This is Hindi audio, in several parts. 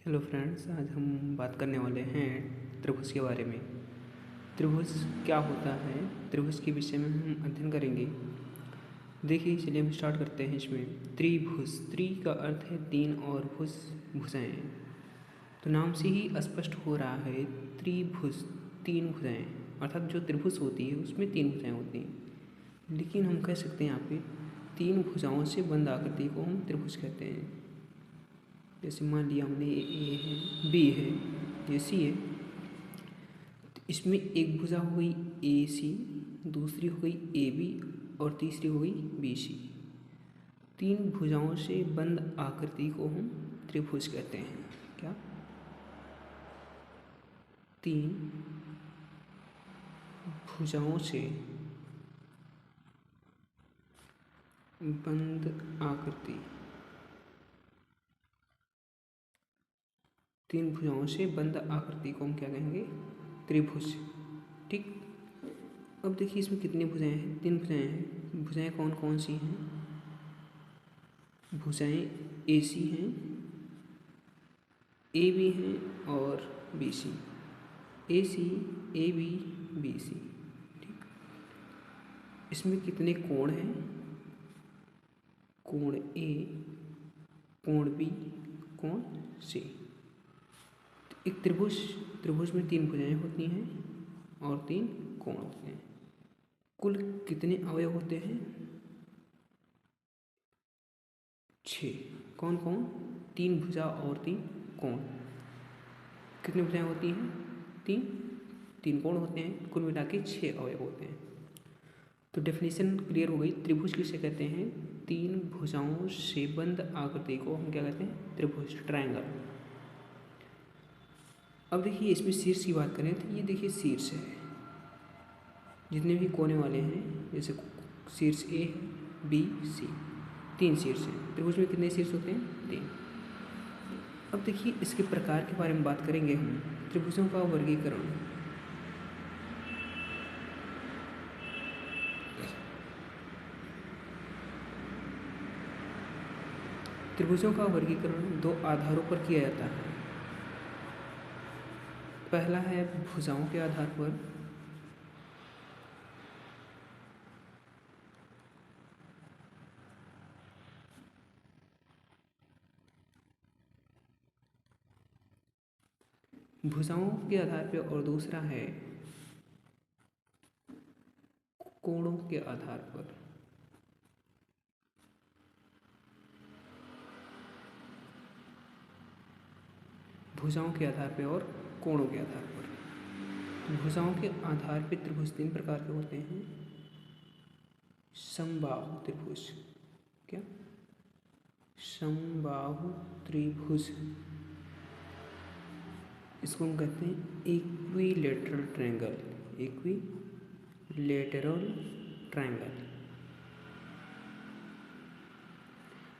हेलो फ्रेंड्स, आज हम बात करने वाले हैं त्रिभुज के बारे में। त्रिभुज क्या होता है, त्रिभुज के विषय में हम अध्ययन करेंगे। देखिए, चलिए हम स्टार्ट करते हैं। इसमें त्रिभुज, त्रि का अर्थ है तीन और भुज भुजाएं। तो नाम से ही स्पष्ट हो रहा है त्रिभुज, तीन भुजाएं, अर्थात जो त्रिभुज होती है उसमें तीन भुजाएं होती हैं। लेकिन हम कह सकते हैं यहाँ पे तीन भुजाओं से बंद आकृति को हम त्रिभुज कहते हैं। जैसे मान लिया हमने ए है, बी है, ये सी है। तो इसमें एक भुजा हो गई ए सी, दूसरी हो गई ए बी और तीसरी हो गई बी सी। तीन भुजाओं से बंद आकृति को हम त्रिभुज कहते हैं। क्या? तीन भुजाओं से बंद आकृति, तीन भुजाओं से बंद आकृति को हम क्या कहेंगे? त्रिभुज। ठीक। अब देखिए इसमें कितनी भुजाएं हैं? तीन भुजाएं हैं। भुजाएं कौन कौन सी हैं? भुजाएं ए सी हैं, ए बी हैं और B C. A C, A B, B C. ठीक। इसमें कितने कोण हैं? कोण ए, कोण बी, कोण सी। एक त्रिभुज, त्रिभुज में तीन भुजाएं होती हैं और तीन कोण होते हैं। कुल कितने अवयव होते हैं? 6। कौन कौन? तीन भुजा और तीन कोण। कितनी भुजाएं होती हैं? तीन। तीन कोण होते हैं, कुल मिला के 6 अवयव होते हैं। तो डेफिनेशन क्लियर हो गई। त्रिभुज किसे कहते हैं? तीन भुजाओं से बंद आकृति को हम क्या कहते हैं? त्रिभुज, ट्रायंगल। अब देखिए इसमें शीर्ष की बात करें तो ये देखिए शीर्ष है। जितने भी कोने वाले हैं, जैसे शीर्ष ए, बी, सी, तीन शीर्ष हैं। त्रिभुज में कितने शीर्ष होते हैं? तीन। अब देखिए इसके प्रकार के बारे में बात करेंगे हम। त्रिभुजों का वर्गीकरण। त्रिभुजों का वर्गीकरण दो आधारों पर किया जाता है। पहला है भुजाओं के आधार पर, भुजाओं के आधार पर, और दूसरा है कोणों के आधार पर। भुजाओं के आधार पर और कोणों के आधार पर। भुजाओं के आधार पर त्रिभुज तीन प्रकार के होते हैं। समबाहु त्रिभुज। क्या? समबाहु त्रिभुज। इसको हम कहते हैं equilateral triangle. Equilateral triangle.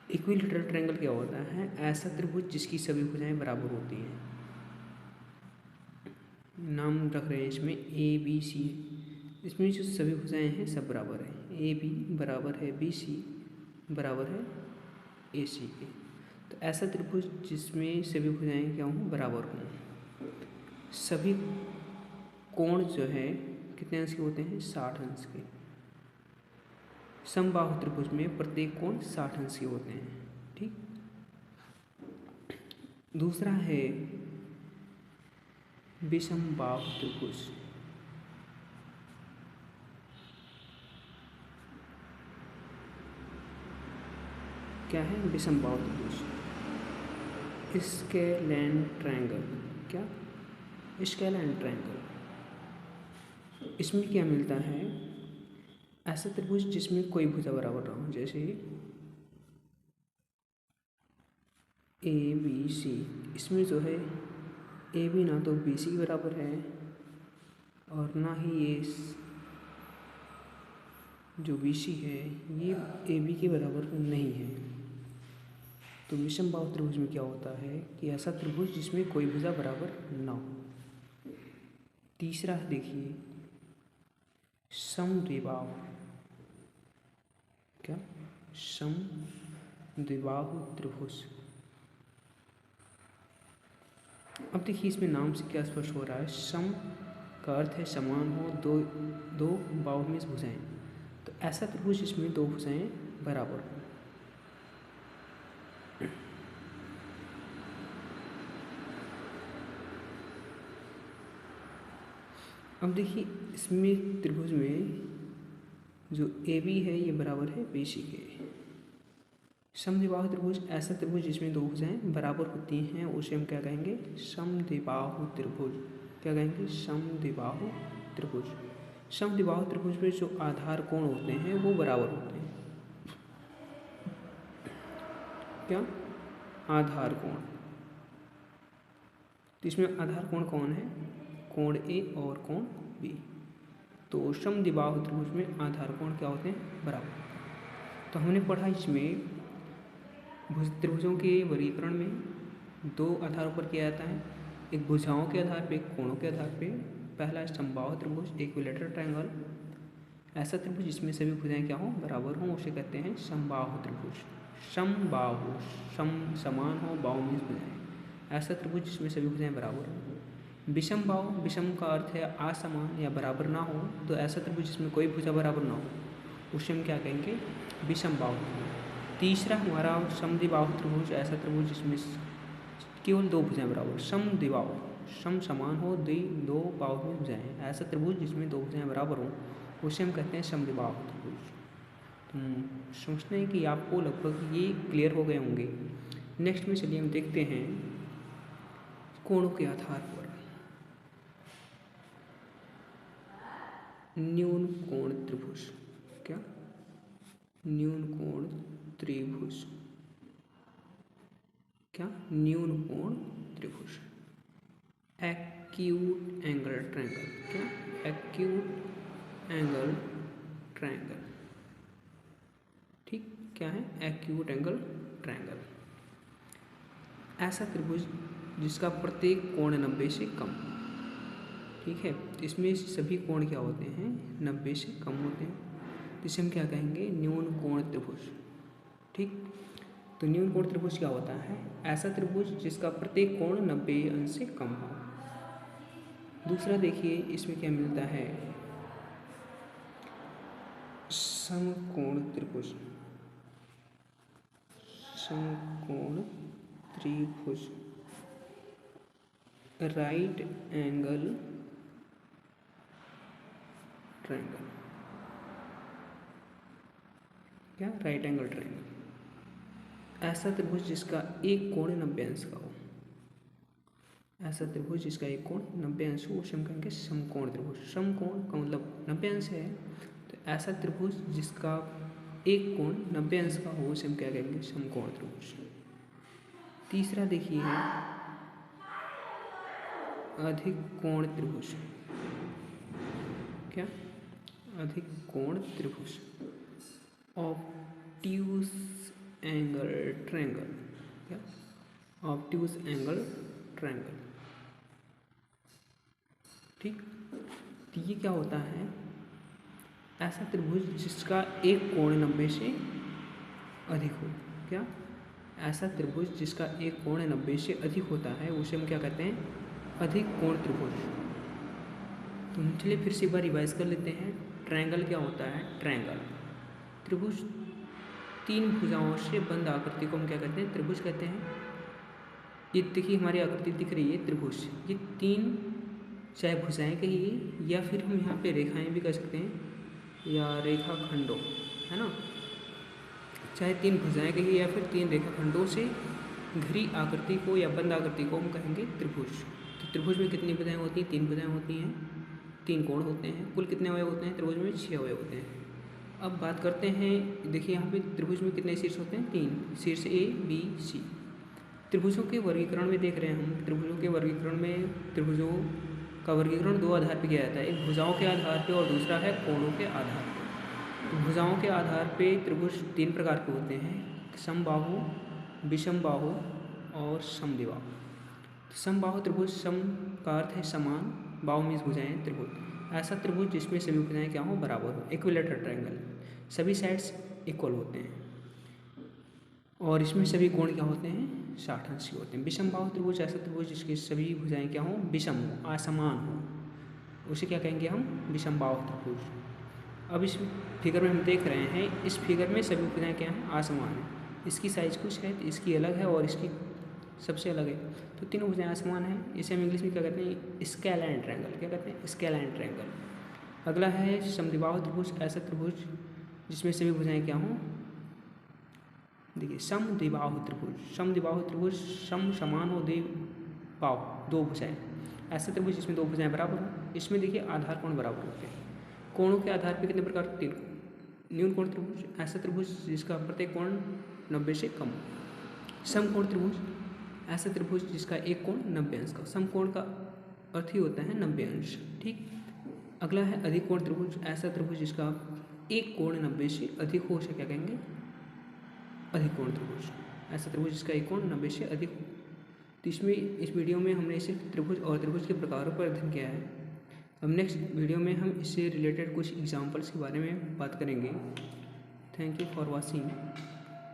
Equilateral triangle क्या होता है? ऐसा त्रिभुज जिसकी सभी भुजाएं बराबर होती हैं। नाम रख रहे हैं इसमें ए बी सी। इसमें जो सभी भुजाएं हैं सब बराबर है। ए बी बराबर है बी सी बराबर है ए सी के। तो ऐसा त्रिभुज जिसमें सभी भुजाएं क्या हों? बराबर हों। सभी कोण जो है कितने अंश के होते हैं? 60 अंश के। समबाहु त्रिभुज में प्रत्येक कोण 60 अंश के होते हैं। ठीक। दूसरा है विषमबाहु त्रिभुज। क्या है विषमबाहु त्रिभुज? स्केलैन ट्रायंगल। क्या? स्केलैन ट्रायंगल। इसमें क्या मिलता है? ऐसा त्रिभुज जिसमें कोई भुजा बराबर ना हो, जैसे ए बी सी। इसमें जो है ए बी ना तो बी सी के बराबर है और ना ही ये जो बी सी है ये ए बी के बराबर नहीं है। तो विषमबाहु त्रिभुज में क्या होता है कि ऐसा त्रिभुज जिसमें कोई भुजा बराबर ना हो। तीसरा देखिए समद्विबाहु। क्या? समद्विबाहु त्रिभुज। अब देखिए इसमें नाम से क्या स्पष्ट हो रहा है, सम का अर्थ है समान हो, दो दो बाहु में भुजाएं। तो ऐसा त्रिभुज जिसमें दो भुजाएं बराबर हो। अब देखिए इसमें त्रिभुज में जो ए बी है ये बराबर है बी सी के। समद्विबाहु त्रिभुज ऐसा त्रिभुज जिसमें दो भुजाएं बराबर होती हैं उसे हम क्या कहेंगे, समद्विबाहु त्रिभुज। क्या कहेंगे, समद्विबाहु त्रिभुज। समद्विबाहु त्रिभुज में जो आधार कोण होते हैं वो बराबर होते हैं। क्या, आधार कोण। तो इसमें आधार कोण कौन है, कोण ए और कोण बी। तो समद्विबाहु त्रिभुज में आधार कोण क्या होते हैं, बराबर। तो हमने पढ़ा इसमें त्रिभुजों के वर्गीकरण में दो आधारों पर किया जाता है, एक भुजाओं के आधार पे, एक कोणों के आधार पे। पहला समबाहु त्रिभुज, इक्विलैटरल ट्रायंगल। ऐसा त्रिभुज जिसमें सभी भुजाएं क्या हों, बराबर हों, उसे कहते हैं समबाहु त्रिभुज। समबाहु, समान हो, बाहु मीन्स भुजाएं। ऐसा त्रिभुज जिसमें सभी भुजाएं बराबर हों। विषम बाहु, विषम का अर्थ है असमान या बराबर ना हो। तो ऐसा त्रिभुज जिसमें कोई भुजा बराबर ना हो उसे हम क्या कहेंगे, विषम बाहु। तीसरा हमारा समद्विबाहु त्रिभुज, ऐसा त्रिभुज जिसमें केवल दो भुजाएं बराबर। समद्विबाहु, सम समान हो, दो बाहु में भुजाएं। ऐसा त्रिभुज जिसमें दो भुजाएं बराबर हो उसे हम कहते हैं समद्विबाहु त्रिभुज। समझते हैं कि आपको लगभग ये क्लियर हो गए होंगे। नेक्स्ट में चलिए हम देखते हैं कोणों के आधार पर। न्यून कोण त्रिभुज। क्या, न्यून कोण त्रिभुज। क्या, न्यून कोण त्रिभुज। Acute angle triangle. क्या, एक्यूट एंगल ट्रायंगल। ठीक, क्या है, एक्यूट एंगल ट्रायंगल। ऐसा त्रिभुज जिसका प्रत्येक कोण 90 से कम। ठीक है, इसमें सभी कोण क्या होते हैं, 90 से कम होते हैं। इसे हम क्या कहेंगे, न्यून कोण त्रिभुज। ठीक, तो न्यून कोण त्रिभुज क्या होता है, ऐसा त्रिभुज जिसका प्रत्येक कोण 90 अंश से कम हो। दूसरा देखिए इसमें क्या मिलता है, समकोण त्रिभुज। समकोण त्रिभुज, राइट एंगल ट्रायंगल। क्या, राइट एंगल ट्रायंगल। ऐसा त्रिभुज जिसका एक कोण 90 अंश का हो। ऐसा त्रिभुज जिसका एक कोण 90 अंश हो उसे हम कहेंगे समकोण त्रिभुज। समकोण का मतलब 90 अंश है, तो ऐसा त्रिभुज जिसका एक कोण 90 अंश का हो उसे हम क्या कहेंगे, समकोण त्रिभुज। तीसरा देखिए है अधिक कोण त्रिभुज। क्या, अधिक कोण त्रिभुज। Obtuse angle triangle. क्या, ऑब्ट्यूज एंगल ट्रायंगल। ठीक, तो ये क्या होता है, ऐसा त्रिभुज जिसका एक कोण 90 से अधिक हो। क्या, ऐसा त्रिभुज जिसका एक कोण 90 से अधिक होता है उसे हम क्या कहते हैं, अधिक कोण त्रिभुज। तो चलिए फिर से एक बार रिवाइज कर लेते हैं। ट्रायंगल क्या होता है, ट्रायंगल त्रिभुज तीन भुजाओं से बंद आकृति को हम क्या कहते हैं, त्रिभुज कहते हैं। ये देखिए हमारी आकृति दिख रही है त्रिभुज, ये तीन चाहे भुजाएं कहिए या फिर हम यहाँ पे रेखाएं भी कह सकते हैं, या रेखाखंडों, है ना। चाहे तीन भुजाएं कहिए या फिर तीन रेखाखंडों से घिरी आकृति को या बंद आकृति को हम कहेंगे त्रिभुज। तो त्रिभुज में कितनी भुजाएं होती हैं, तीन भुजाएं होती हैं, तीन कोण होते हैं। कुल कितने अवयव होते हैं त्रिभुज में, 6 अवयव होते हैं। अब बात करते हैं, देखिए यहाँ पे त्रिभुज में कितने शीर्ष होते हैं, 3 शीर्ष, ए बी सी। त्रिभुजों के वर्गीकरण में देख रहे हैं हम, त्रिभुजों के वर्गीकरण में त्रिभुजों का वर्गीकरण दो आधार पर किया जाता है, एक भुजाओं के आधार पर और दूसरा है कोणों के आधार पर। तो भुजाओं के आधार पर त्रिभुज तीन प्रकार के होते हैं, समबाहु, विषमबाहु और समद्विबाहु। समबाहु त्रिभुज, सम का अर्थ है समान, बाहु मीन्स भुजाएं, त्रिभुज। ऐसा त्रिभुज जिसमें सभी भुजाएं क्या हो, बराबर हो, इक्विलैटरल ट्रायंगल, सभी साइड्स इक्वल होते हैं। और इसमें सभी कोण क्या होते हैं, 60 अंश के होते हैं। विषम बाहु त्रिभुज ऐसा त्रिभुज जिसकी सभी भुजाएं क्या हों, विषम हो, असमान हो, उसे क्या कहेंगे हम, विषम बाहु त्रिभुज। अब इस फिगर में हम देख रहे हैं, इस फिगर में सभी भुजाएं क्या हैं, असमान है। इसकी साइज कुछ है, इसकी अलग है और इसकी सबसे अलग है, तो तीनों भुजाएं असमान हैं। इसे हम इंग्लिश में क्या कहते हैं, स्केलाइन ट्रायंगल। क्या कहते हैं, स्केलाइन ट्रायंगल। अगला है समद्विबाहु त्रिभुज ऐसा त्रिभुज जिसमें सभी भुजाएं क्या हों, देखिए समद्विबाहु त्रिभुज। समद्विबाहु त्रिभुज, सम समान हो, द्विबाहु दो भुजाएं। ऐसा त्रिभुज जिसमें दो भुजाएं बराबर हो। इसमें देखिए आधार कोण बराबर होते हैं। कोणों के आधार पर कितने प्रकार, 3। न्यून कोण त्रिभुज ऐसा त्रिभुज जिसका प्रत्येक कोण 90 से कम हो। समकोण त्रिभुज ऐसा त्रिभुज जिसका एक कोण 90 अंश का। समकोण का अर्थ ही होता है 90 अंश, ठीक। अगला है अधिक कोण त्रिभुज ऐसा त्रिभुज जिसका एक कोण 90 से अधिक हो, उसे क्या कहेंगे, अधिक कोण त्रिभुज। ऐसा त्रिभुज जिसका एक कोण 90 से अधिक हो। तो इसमें इस वीडियो में हमने सिर्फ त्रिभुज और त्रिभुज के प्रकारों पर अध्ययन किया है। अब नेक्स्ट वीडियो में हम इससे रिलेटेड कुछ एग्जाम्पल्स के बारे में बात करेंगे। Thank you for watching.